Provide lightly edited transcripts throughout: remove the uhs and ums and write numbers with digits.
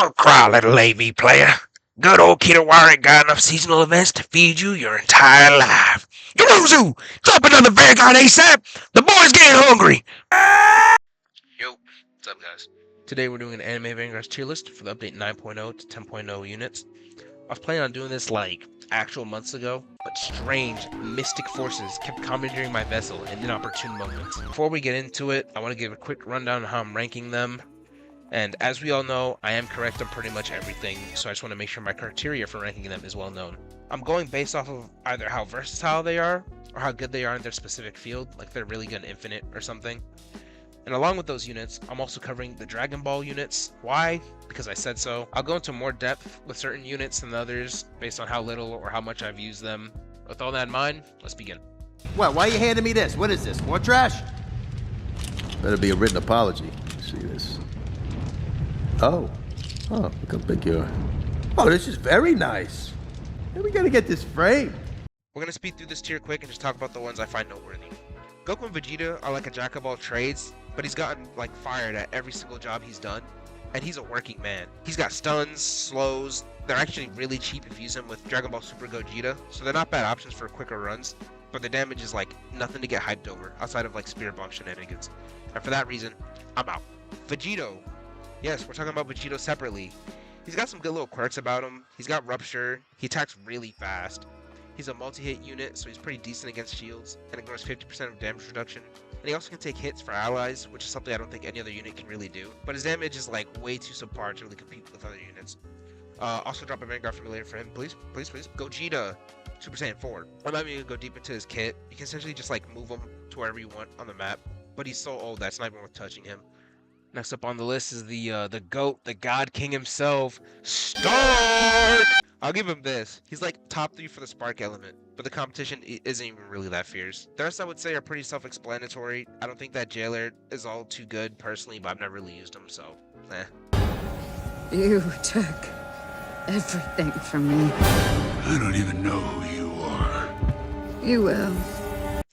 Don't cry, little AV player. Good old Kitawari got enough seasonal events to feed you your entire life. Yuruzu! Drop another Vanguard ASAP! The boy's getting hungry! Yo, what's up, guys? Today we're doing an Anime Vanguards tier list for the update 9.0 to 10.0 units. I was planning on doing this like actual months ago, but strange, mystic forces kept commandeering my vessel in inopportune moments. Before we get into it, I want to give a quick rundown on how I'm ranking them. And as we all know, I am correct on pretty much everything, so I just want to make sure my criteria for ranking them is well known. I'm going based off of either how versatile they are, or how good they are in their specific field, like they're really good in Infinite or something. And along with those units, I'm also covering the Dragon Ball units. Why? Because I said so. I'll go into more depth with certain units than others, based on how little or how much I've used them. With all that in mind, let's begin. What? Why are you handing me this? What is this? More trash? Better be a written apology. See this? Oh, look how big you are. Oh, this is very nice. Hey, we gotta get this framed. We're gonna speed through this tier quick and just talk about the ones I find noteworthy. Goku and Vegeta are like a jack of all trades, but he's gotten like fired at every single job he's done, and he's a working man. He's got stuns, slows. They're actually really cheap if you use them with Dragon Ball Super Gogeta, so they're not bad options for quicker runs, but the damage is like nothing to get hyped over outside of like Spirit Bomb shenanigans. And for that reason, I'm out. Vegito. Yes, we're talking about Vegito separately. He's got some good little quirks about him. He's got Rupture. He attacks really fast. He's a multi-hit unit, so he's pretty decent against shields, and ignores 50% of damage reduction. And he also can take hits for allies, which is something I don't think any other unit can really do. But his damage is like way too subpar to really compete with other units. Also drop a Vanguard Formulator for him, please, please, please. Gogeta, Super Saiyan 4. I'm not even gonna go deep into his kit. You can essentially just like move him to wherever you want on the map. But he's so old that's not even worth touching him. Next up on the list is the GOAT, the God King himself, Stark! I'll give him this. He's like top 3 for the spark element, but the competition isn't even really that fierce. The rest I would say are pretty self-explanatory. I don't think that Jaleel is all too good personally, but I've never really used him, so eh. You took everything from me. I don't even know who you are. You will.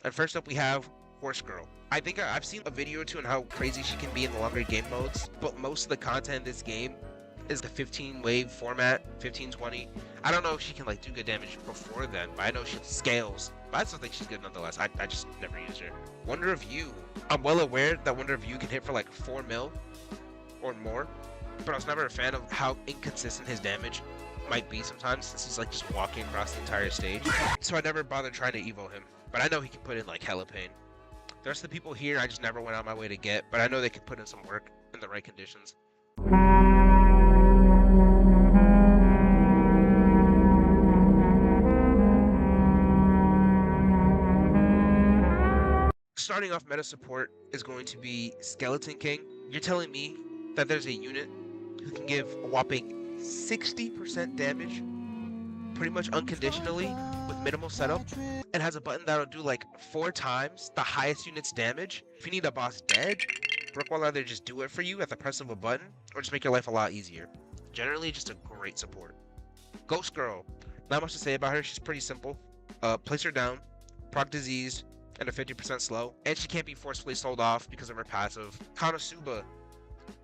And first up we have Horse Girl. I think I've seen a video or two on how crazy she can be in the longer game modes, but most of the content in this game is the 15 wave format, 15-20. I don't know if she can like do good damage before then, but I know she scales. But I still think she's good nonetheless. I just never used her. Wonder of You. I'm well aware that Wonder of You can hit for like 4 mil or more, but I was never a fan of how inconsistent his damage might be sometimes, since he's like just walking across the entire stage. So I never bothered trying to evo him, but I know he can put in like hella pain. The rest of the people here I just never went out my way to get, but I know they can put in some work in the right conditions. Starting off meta support is going to be Skeleton King. You're telling me that there's a unit who can give a whopping 60% damage pretty much unconditionally with minimal setup, and has a button that'll do like 4 times the highest unit's damage. If you need a boss dead, Brook will either just do it for you at the press of a button, or just make your life a lot easier. Generally just a great support. Ghost Girl. Not much to say about her, she's pretty simple. Place her down, proc disease, and a 50% slow, and she can't be forcefully sold off because of her passive. Konosuba.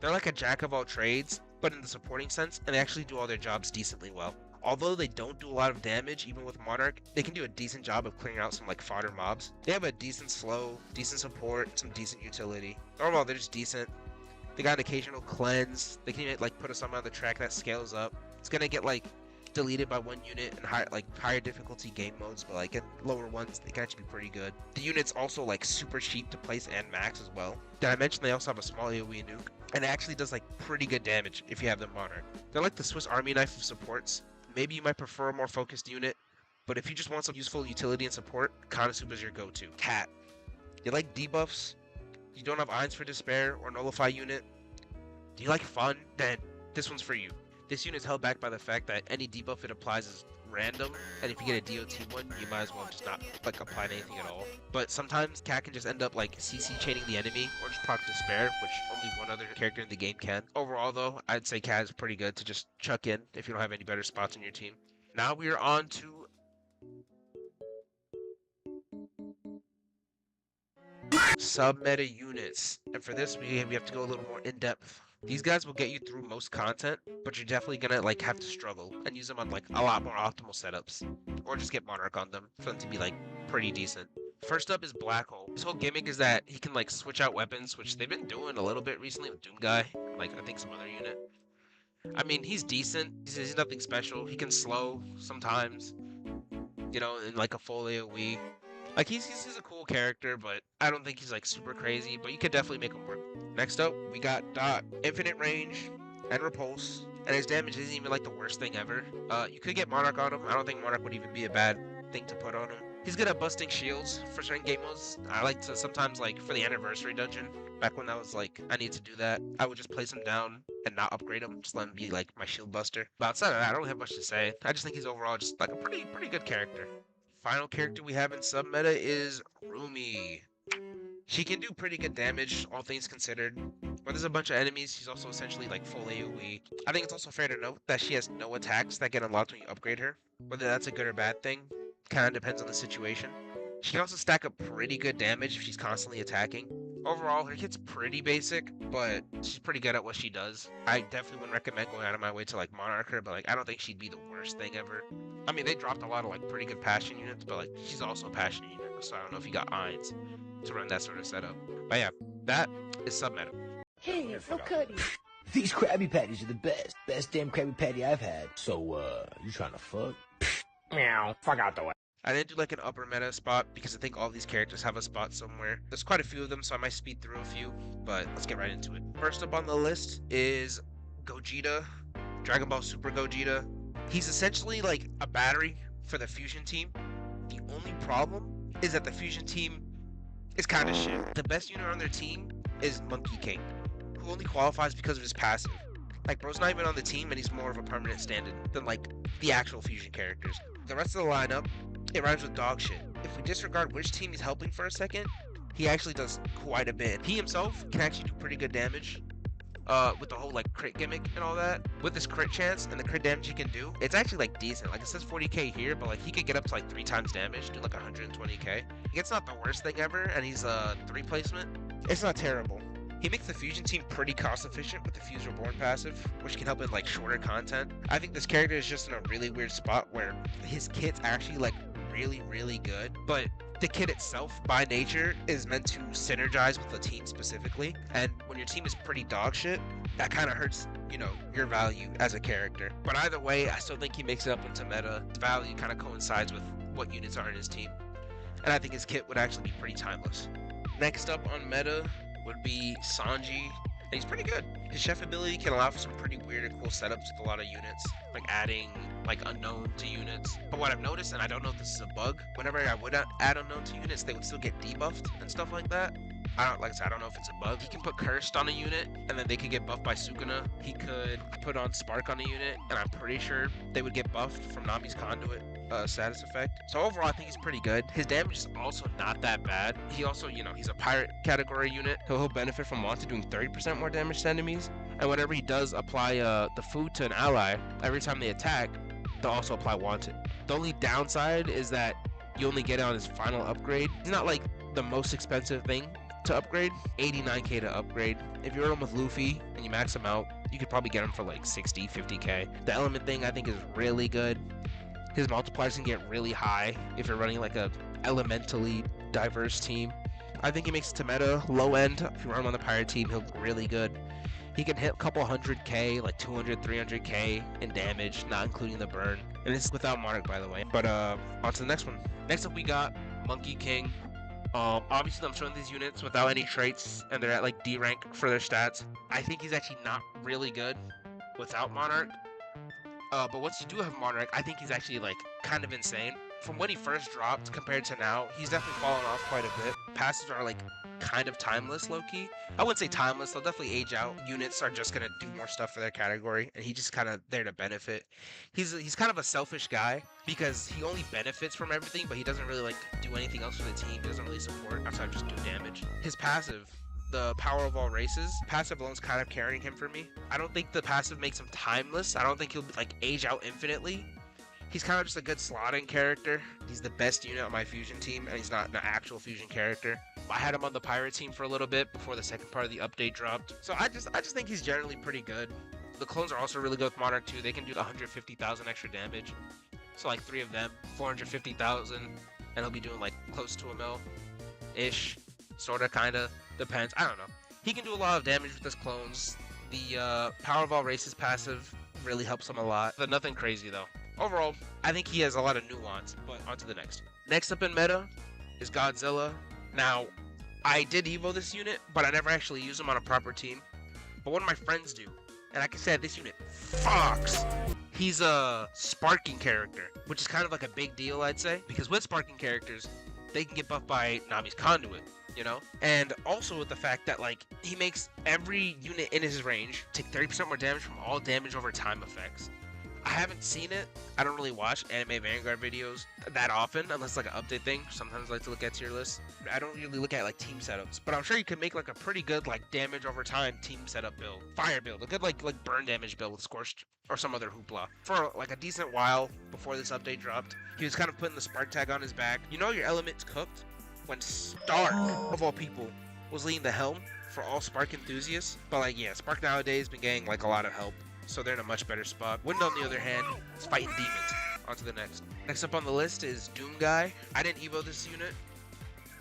They're like a jack of all trades, but in the supporting sense, and they actually do all their jobs decently well. Although they don't do a lot of damage, even with Monarch, they can do a decent job of clearing out some like fodder mobs. They have a decent slow, decent support, some decent utility. Overall, they're just decent. They got an occasional cleanse. They can like put a summon on the track that scales up. It's gonna get like deleted by one unit in higher difficulty game modes, but like in lower ones, they can actually be pretty good. The unit's also like super cheap to place and max as well. Did I mention they also have a small AoE nuke? And it actually does like pretty good damage if you have them Monarch. They're like the Swiss Army knife of supports. Maybe you might prefer a more focused unit, but if you just want some useful utility and support, Konosuba is your go-to. Cat. You like debuffs? You don't have Eyes for Despair or Nullify unit? Do you like fun? Then this one's for you. This unit is held back by the fact that any debuff it applies is random, and if you get a DOT one, you might as well just not like apply to anything at all. But sometimes Cat can just end up like CC chaining the enemy or just proc Despair, which only one other character in the game can. Overall though, I'd say Cat is pretty good to just chuck in if you don't have any better spots in your team. Now we are on to sub-meta units, and for this we have to go a little more in depth. These guys will get you through most content, but you're definitely gonna like have to struggle and use them on like a lot more optimal setups, or just get Monarch on them for them to be like pretty decent. First up is Black Hole. His whole gimmick is that he can like switch out weapons, which they've been doing a little bit recently with Doom Guy, like I think some other unit. I mean, he's decent. He's nothing special. He can slow sometimes, you know, in like a full AoE. Like he's a cool character, but I don't think he's like super crazy. But you could definitely make him work. Next up, we got Dot, infinite range and repulse, and his damage isn't even like the worst thing ever. You could get Monarch on him. I don't think Monarch would even be a bad thing to put on him. He's good at busting shields for certain game modes. I like to sometimes like for the anniversary dungeon. Back when I was like I need to do that, I would just place him down and not upgrade him. Just let him be like my shield buster. But outside of that, I don't have much to say. I just think he's overall just like a pretty good character. Final character we have in sub meta is Rumi. She can do pretty good damage, all things considered. When there's a bunch of enemies, she's also essentially like full AoE. I think it's also fair to note that she has no attacks that get unlocked when you upgrade her. Whether that's a good or bad thing, kind of depends on the situation. She can also stack up pretty good damage if she's constantly attacking. Overall, her kit's pretty basic, but she's pretty good at what she does. I definitely wouldn't recommend going out of my way to like Monarch her, but like I don't think she'd be the worst thing ever. I mean, they dropped a lot of like pretty good passion units, but like she's also a passion unit, so I don't know if you got Eins to run that sort of setup. But yeah, that is sub meta. Hey, so Cuddy. These Krabby Patties are the best. Best damn Krabby Patty I've had. So, you trying to fuck? Meow. Fuck out the way. I didn't do like an upper meta spot because I think all these characters have a spot somewhere. There's quite a few of them, so I might speed through a few, but let's get right into it. First up on the list is Gogeta, Dragon Ball Super Gogeta. He's essentially like a battery for the Fusion team. The only problem is that the Fusion team is kind of shit. The best unit on their team is Monkey King, who only qualifies because of his passive. Like, bro's not even on the team, and he's more of a permanent stand-in than like the actual Fusion characters. The rest of the lineup, it rhymes with dog shit. If we disregard which team he's helping for a second, he actually does quite a bit. He himself can actually do pretty good damage. With the whole like crit gimmick and all that. With his crit chance and the crit damage he can do, it's actually like decent. Like it says 40k here, but like he could get up to like 3 times damage, do like 120k. It's not the worst thing ever, and he's 3 placement. It's not terrible. He makes the Fusion team pretty cost efficient with the Fuse Reborn passive, which can help in like shorter content. I think this character is just in a really weird spot where his kit's actually like really good, but the kit itself by nature is meant to synergize with the team specifically, and when your team is pretty dog shit, that kind of hurts, you know, your value as a character. But either way, I still think he makes it up into meta. His value kind of coincides with what units are in his team, and I think his kit would actually be pretty timeless. Next up on meta would be Sanji. And he's pretty good. His chef ability can allow for some pretty weird and cool setups with a lot of units, like adding like unknown to units. But what I've noticed, and I don't know if this is a bug, whenever I would add unknown to units, they would still get debuffed and stuff like that. Like I said, I don't know if it's a bug. He can put Cursed on a unit, and then they could get buffed by Sukuna. He could put on Spark on a unit, and I'm pretty sure they would get buffed from Nami's Conduit status effect. So overall, I think he's pretty good. His damage is also not that bad. He also, you know, he's a pirate category unit, so he'll benefit from Wanted doing 30% more damage to enemies. And whenever he does apply the food to an ally, every time they attack, they'll also apply Wanted. The only downside is that you only get it on his final upgrade. It's not like the most expensive thing to upgrade. 89k to upgrade. If you're on with Luffy and you max him out, you could probably get him for like 60, 50k. The element thing I think is really good. His multipliers can get really high if you're running like a elementally diverse team. I think he makes it to meta. Low end, if you run him on the pirate team, he'll be really good. He can hit a couple 100k, like 200, 300k in damage, not including the burn. And this is without Monarch, by the way. But on to the next one. Next up, we got Monkey King. Obviously, I'm showing these units without any traits, and they're at like D rank for their stats. I think he's actually not really good without Monarch. But once you do have Monarch, I think he's actually like kind of insane. From when he first dropped compared to now, he's definitely fallen off quite a bit. Passives are like kind of timeless, low-key. I wouldn't say timeless, they'll definitely age out. Units are just gonna do more stuff for their category, and he's just kind of there to benefit. He's kind of a selfish guy because he only benefits from everything, but he doesn't really like do anything else for the team. He doesn't really support outside of just do damage. His passive, the power of all races, passive alone's kind of carrying him for me. I don't think the passive makes him timeless. I don't think he'll like age out infinitely. He's kind of just a good slotting character. He's the best unit on my fusion team, and he's not an actual fusion character. I had him on the pirate team for a little bit before the second part of the update dropped. So I just think he's generally pretty good. The clones are also really good with Monarch too. They can do the 150,000 extra damage. So like 3 of them, 450,000, and he'll be doing like close to a mil-ish, sorta, kinda, depends. I don't know. He can do a lot of damage with his clones. The Power of All Races passive really helps him a lot, but nothing crazy though. Overall, I think he has a lot of nuance, but on to the next. Next up in meta is Godzilla. Now, I did Evo this unit, but I never actually use him on a proper team. But one of my friends do, and like I said, this unit fucks. He's a sparking character, which is kind of like a big deal, I'd say, because with sparking characters, they can get buffed by Nami's Conduit, you know? And also with the fact that, like, he makes every unit in his range take 30% more damage from all damage over time effects. I haven't seen it. I don't really watch anime Vanguard videos that often, unless like an update thing. Sometimes I like to look at tier lists. I don't really look at like team setups, but I'm sure you can make like a pretty good like damage over time team setup build, fire build, a good like burn damage build with Scorched or some other hoopla. For like a decent while before this update dropped, he was kind of putting the spark tag on his back. You know your element's cooked when Stark, of all people, was leading the helm for all Spark enthusiasts. But like yeah, Spark nowadays been getting like a lot of help, so they're in a much better spot. Wind, on the other hand, is fighting demons. On to the next. Next up on the list is Doom Guy. I didn't Evo this unit.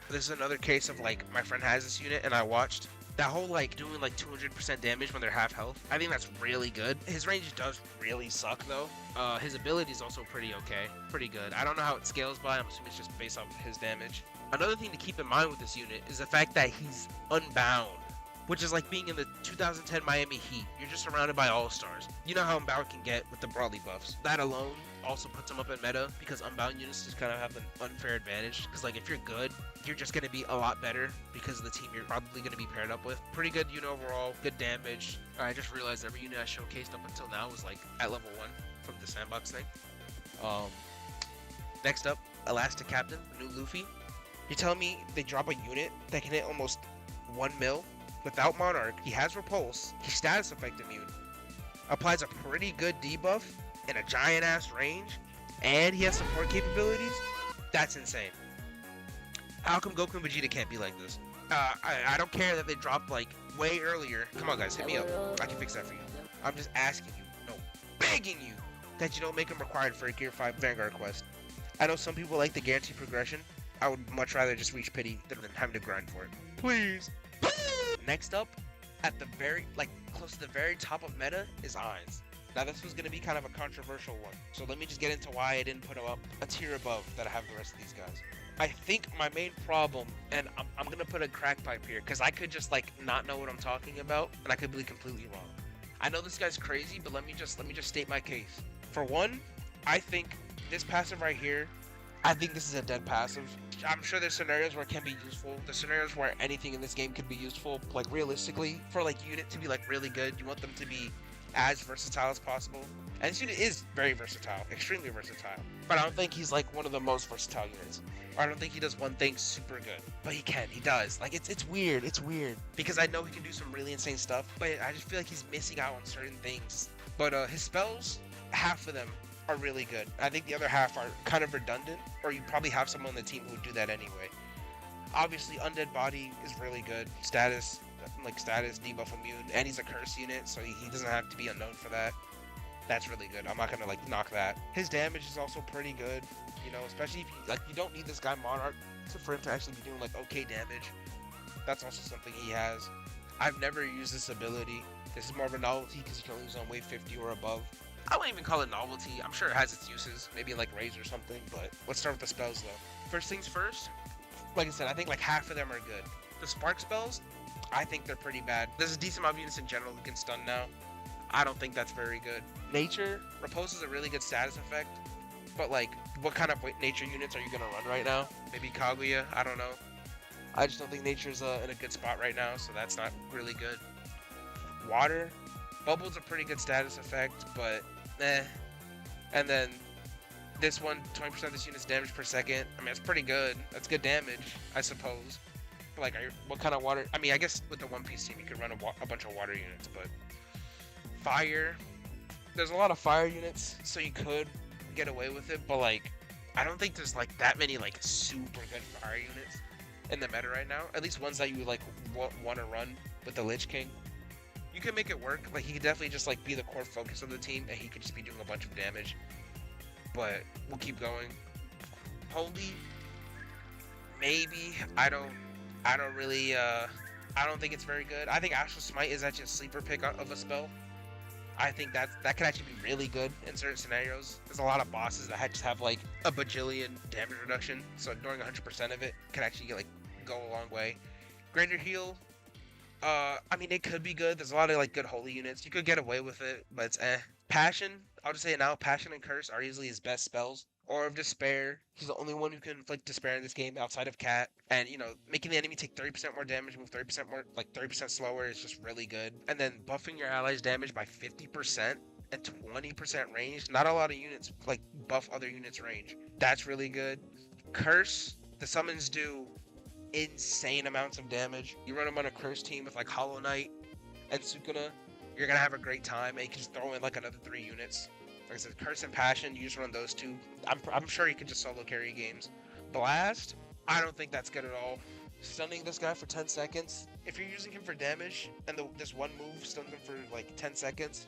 This is another case of like my friend has this unit and I watched. That whole like doing like 200% damage when they're half health, I think that's really good. His range does really suck though. His ability is also pretty okay, pretty good. I don't know how it scales by, I'm assuming it's just based off of his damage. Another thing to keep in mind with this unit is the fact that he's unbound, which is like being in the 2010 Miami Heat. You're just surrounded by all-stars. You know how Unbound can get with the Brawly buffs. That alone also puts him up in meta, because Unbound units just kind of have an unfair advantage. Because like if you're good, you're just going to be a lot better because of the team you're probably going to be paired up with. Pretty good unit overall, good damage. I just realized every unit I showcased up until now was like at level 1 from the sandbox thing. Next up, Elastic Captain, new Luffy. You're telling me they drop a unit that can hit almost 1 mil? Without Monarch, he has Repulse, he's status effect immune, applies a pretty good debuff in a giant ass range, and he has support capabilities? That's insane. How come Goku and Vegeta can't be like this? I don't care that they dropped like way earlier. Come on guys, hit me up. I can fix that for you. I'm just asking you, no, begging you, that you don't make them required for a Gear 5 Vanguard quest. I know some people like the guaranteed progression. I would much rather just reach pity than having to grind for it. Please. Next up, at the very, like, close to the very top of meta is Eyes. Now this was going to be kind of a controversial one, so let me just get into why I didn't put him up a tier above that I have the rest of these guys. I think my main problem, and I'm going to put a crack pipe here, because I could just, like, not know what I'm talking about, and I could be completely wrong. I know this guy's crazy, but let me just state my case. For one, I think this passive right here, I think this is a dead passive. I'm sure there's scenarios where it can be useful. There's scenarios where anything in this game can be useful. Like realistically, for like unit to be like really good, you want them to be as versatile as possible. And this unit is very versatile, extremely versatile. But I don't think he's like one of the most versatile units. Or I don't think he does one thing super good. But he can, he does. Like it's weird, because I know he can do some really insane stuff, but I just feel like he's missing out on certain things. But his spells, half of them are really good. I think the other half are kind of redundant, or you probably have someone on the team who would do that anyway. Obviously, Undead Body is really good. Status, debuff immune, and he's a curse unit, so he doesn't have to be unknown for that. That's really good. I'm not gonna like knock that. His damage is also pretty good, you know, especially if you don't need this guy Monarch for him to actually be doing like okay damage. That's also something he has. I've never used this ability. This is more of a novelty because you can only use on wave 50 or above. I wouldn't even call it novelty. I'm sure it has its uses, maybe like raids or something, but let's start with the spells though. First things first, like I said, I think like half of them are good. The spark spells, I think they're pretty bad. There's a decent amount of units in general who can stun now. I don't think that's very good. Nature, Repulse is a really good status effect, but like, what kind of nature units are you gonna run right now? Maybe Kaguya, I don't know. I just don't think Nature's in a good spot right now, so that's not really good. Water, Bubble's a pretty good status effect, but and then this one, 20% of this unit's damage per second. I mean, it's pretty good. That's good damage, I suppose. But like, what kind of water? I mean, I guess with the One Piece team, you could run a bunch of water units, but fire. There's a lot of fire units, so you could get away with it, but like, I don't think there's like that many like super good fire units in the meta right now. At least ones that you like want to run with the Lich King. You can make it work. Like, he could definitely just like be the core focus of the team, and he could just be doing a bunch of damage. But we'll keep going. Holy, maybe. I don't really. I don't think it's very good. I think Astral Smite is actually a sleeper pick of a spell. I think that could actually be really good in certain scenarios. There's a lot of bosses that just have like a bajillion damage reduction, so ignoring 100% of it could actually go a long way. Greater Heal, I mean, it could be good. There's a lot of like good holy units. You could get away with it, but it's eh. Passion, I'll just say it now, Passion and Curse are easily his best spells. Aura of Despair, he's the only one who can inflict despair in this game outside of Cat. And, you know, making the enemy take 30% more damage, move 30% more, like 30% slower is just really good. And then buffing your allies' damage by 50% and 20% range. Not a lot of units, like, buff other units' range. That's really good. Curse, the summons do insane amounts of damage. You run them on a Curse team with, like, Hollow Knight and Sukuna, you're gonna have a great time, and you can just throw in, like, another 3 units. Like I said, Curse and Passion, you just run those 2. I'm sure you can just solo carry games. Blast, I don't think that's good at all. Stunning this guy for 10 seconds. If you're using him for damage, and this one move stuns him for like 10 seconds,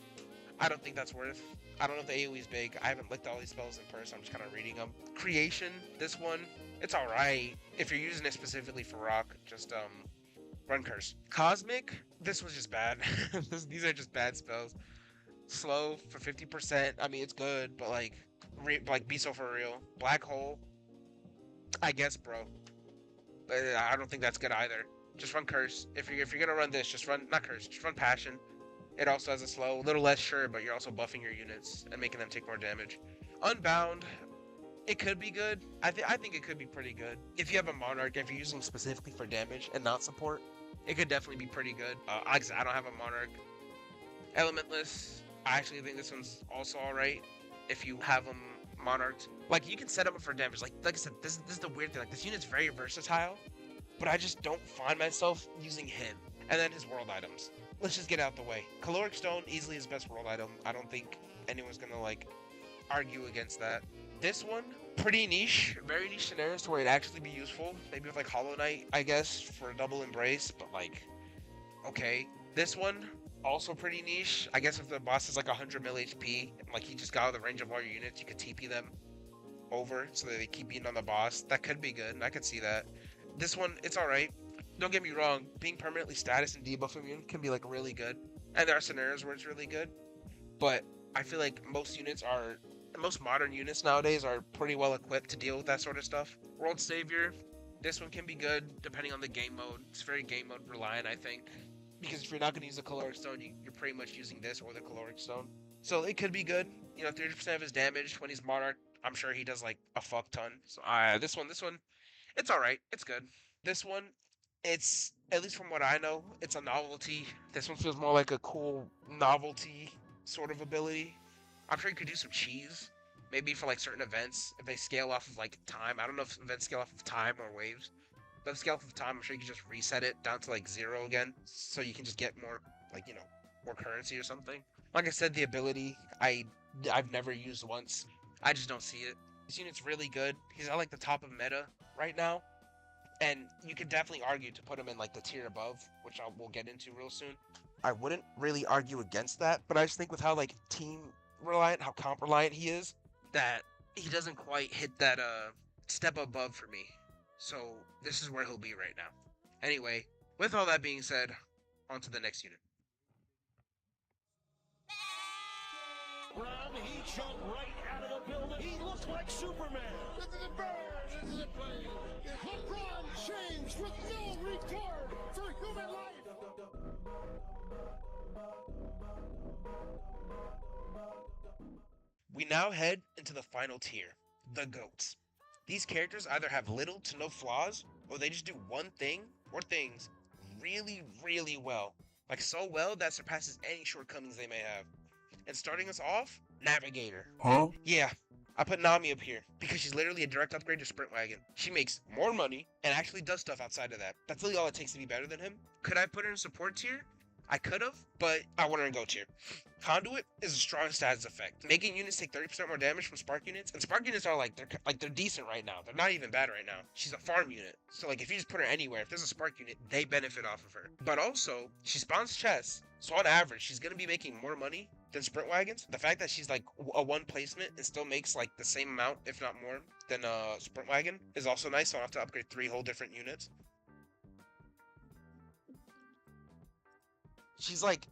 I don't think that's worth. I don't know if the AoE is big. I haven't looked at all these spells in person. I'm just kind of reading them. Creation, this one, it's alright. If you're using it specifically for rock, just run Curse. Cosmic, this was just bad. These are just bad spells. Slow for 50%. I mean, it's good, but like be so for real. Black Hole, I guess, bro. But I don't think that's good either. Just run Curse. If you're gonna run this, just run not Curse. Just run Passion. It also has a slow, a little less sure, but you're also buffing your units and making them take more damage. Unbound, it could be good. I think it could be pretty good if you have a Monarch. If you're using specifically for damage and not support, it could definitely be pretty good. I don't have a Monarch. Elementless, I actually think this one's also alright if you have them Monarched. Like, you can set them up for damage. Like I said, this is the weird thing. Like, this unit's very versatile, but I just don't find myself using him. And then his world items. Let's just get out the way. Caloric Stone, easily his best world item. I don't think anyone's gonna, like, argue against that. This one, pretty niche. Very niche scenarios where it'd actually be useful. Maybe with, like, Hollow Knight, I guess, for a double embrace, but, like, okay. This one, also pretty niche. I guess if the boss is like 100 mil HP, and like he just got out of the range of all your units, you could TP them over so that they keep beating on the boss. That could be good, and I could see that. This one, it's alright. Don't get me wrong, being permanently status and debuff immune can be like really good. And there are scenarios where it's really good. But I feel like most modern units nowadays are pretty well equipped to deal with that sort of stuff. World Savior, this one can be good depending on the game mode. It's very game mode reliant, I think. Because if you're not going to use the Caloric Stone, you're pretty much using this or the Caloric Stone. So it could be good. You know, 30% of his damage when he's Monarch. I'm sure he does like a fuck ton. So this one, it's alright. It's good. This one, it's, at least from what I know, it's a novelty. This one feels more like a cool novelty sort of ability. I'm sure you could do some cheese. Maybe for like certain events. If they scale off of like time. I don't know if events scale off of time or waves. But scale of time, I'm sure you can just reset it down to like 0 again, so you can just get more, like, you know, more currency or something. Like I said, the ability, I've never used once. I just don't see it. This unit's really good. He's at like the top of meta right now, and you could definitely argue to put him in like the tier above, which we'll get into real soon. I wouldn't really argue against that, but I just think with how like team reliant, how comp reliant he is, that he doesn't quite hit that step above for me. So this is where he'll be right now. Anyway, with all that being said, on to the next unit. He jumped right out of the building. He looked like Superman. This is a bird. This is a plane. LeBron James with no regard for human life. We now head into the final tier, the GOATs. These characters either have little to no flaws, or they just do one thing or things really, really well. Like so well that surpasses any shortcomings they may have. And starting us off, Navigator. Huh? Yeah, I put Nami up here because she's literally a direct upgrade to Sprint Wagon. She makes more money and actually does stuff outside of that. That's really all it takes to be better than him. Could I put her in support tier? I could have, but I wanted to go tier. Conduit is a strong status effect, making units take 30% more damage from spark units. And spark units are they're decent right now. They're not even bad right now. She's a farm unit, so like if you just put her anywhere, if there's a spark unit, they benefit off of her. But also she spawns chests, so on average she's gonna be making more money than sprint wagons. The fact that she's like a one placement and still makes like the same amount, if not more, than a sprint wagon is also nice. So I don't have to upgrade 3 whole different units. She's like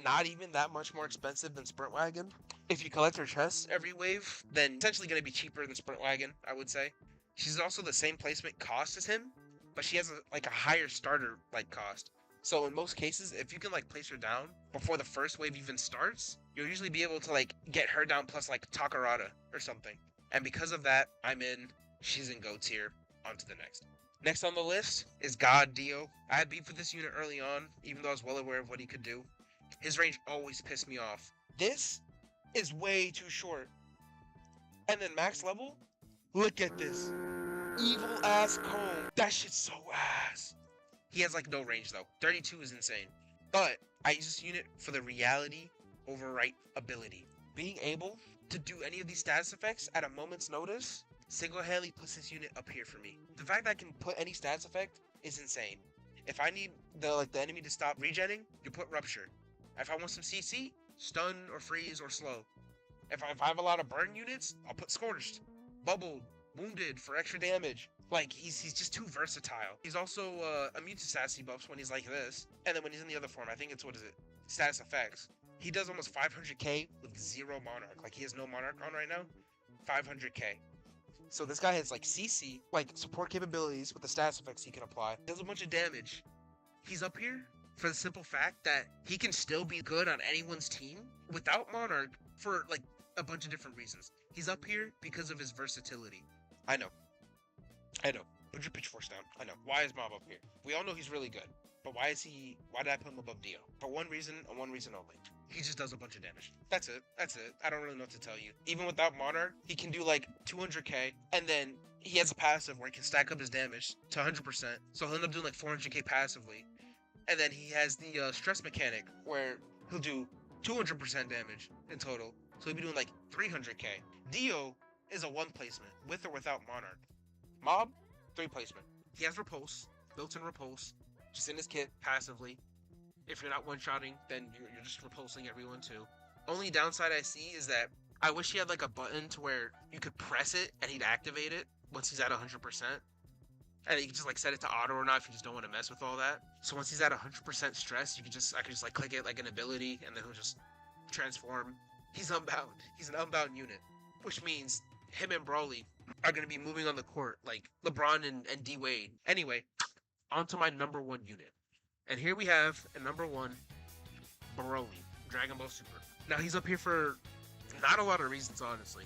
not even that much more expensive than Sprint Wagon. If you collect her chests every wave, then essentially going to be cheaper than Sprint Wagon, I would say. She's also the same placement cost as him, but she has a higher starter like cost. So in most cases, if you can like place her down before the first wave even starts, you'll usually be able to like get her down plus like Takarada or something. And because of that, I'm in. She's in GO tier. On to the next. Next on the list is God Dio. I had beef with this unit early on, even though I was well aware of what he could do. His range always pissed me off. This is way too short. And then max level, look at this. Evil ass comb. That shit's so ass. He has like no range though. 32 is insane. But I use this unit for the reality overwrite ability. Being able to do any of these status effects at a moment's notice single-handedly puts this unit up here for me. The fact that I can put any status effect is insane. If I need the enemy to stop regenning, you put Rupture. If I want some CC, Stun or Freeze or Slow. If I have a lot of burn units, I'll put Scorched, Bubbled, Wounded for extra damage. Like, he's just too versatile. He's also immune to sassy buffs when he's like this. And then when he's in the other form, I think it's, status effects. He does almost 500k with 0 Monarch. Like, he has no Monarch on right now. 500k. So this guy has like CC, like support capabilities with the status effects he can apply. Does a bunch of damage. He's up here for the simple fact that he can still be good on anyone's team without Monarch for like a bunch of different reasons. He's up here because of his versatility. I know. Put your pitchforks down. I know. Why is Mob up here? We all know he's really good. But why did I put him above Dio? For one reason and one reason only. He just does a bunch of damage. That's it. I don't really know what to tell you. Even without Monarch, he can do like 200k, and then he has a passive where he can stack up his damage to 100%. So he'll end up doing like 400k passively. And then he has the stress mechanic where he'll do 200% damage in total. So he'll be doing like 300k. Dio is a 1 placement, with or without Monarch. Mob, 3 placement. He has Repulse, built-in Repulse, just in his kit, passively. If you're not one-shotting, then you're just repulsing everyone too. Only downside I see is that I wish he had like a button to where you could press it and he'd activate it once he's at 100%. And you can just like set it to auto or not if you just don't want to mess with all that. So once he's at 100% stress, I could just like click it like an ability and then he'll just transform. He's unbound. He's an unbound unit, which means him and Broly are going to be moving on the court like LeBron and D Wade. Anyway, on to my number 1 unit. And here we have a number 1, Broly, Dragon Ball Super. Now he's up here for not a lot of reasons, honestly.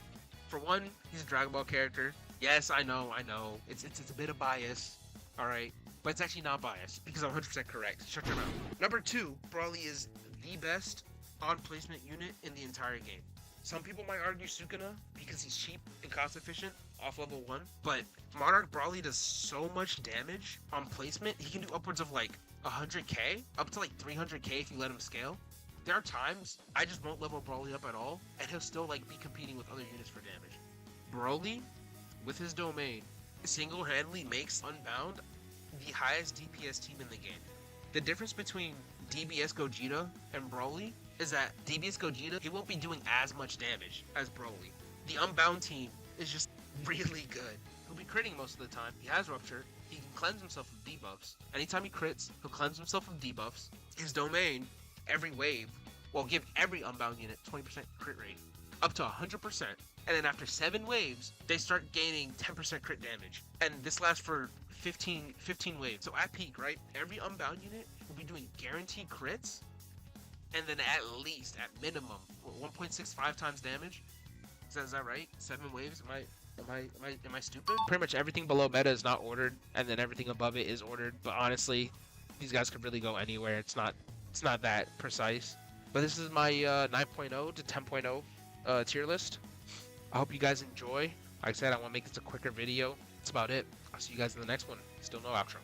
For one, he's a Dragon Ball character. Yes, I know. It's a bit of bias, alright? But it's actually not biased, because I'm 100% correct. Shut your mouth. Number 2, Broly is the best on-placement unit in the entire game. Some people might argue Sukuna, because he's cheap and cost-efficient, off level 1. But Monarch Broly does so much damage on placement, he can do upwards of like 100k, up to like 300k if you let him scale. There are times I just won't level Broly up at all, and he'll still like be competing with other units for damage. Broly, with his domain, single-handedly makes Unbound the highest DPS team in the game. The difference between DBS Gogeta and Broly is that DBS Gogeta, he won't be doing as much damage as Broly. The Unbound team is just really good. He'll be critting most of the time. He has Rupture. He can cleanse himself of debuffs. Anytime he crits, he'll cleanse himself of debuffs. His domain, every wave, will give every Unbound unit 20% crit rate, up to 100%. And then after 7 waves, they start gaining 10% crit damage. And this lasts for 15 waves. So at peak, right, every Unbound unit will be doing guaranteed crits. And then at least, at minimum, 1.65 times damage. Is that right? 7 waves? Am I stupid? Pretty much everything below meta is not ordered, and then everything above it is ordered. But honestly, these guys could really go anywhere. It's not that precise. But this is my 9.0 to 10.0 tier list. I hope you guys enjoy. Like I said, I want to make this a quicker video. That's about it. I'll see you guys in the next one. Still no outro.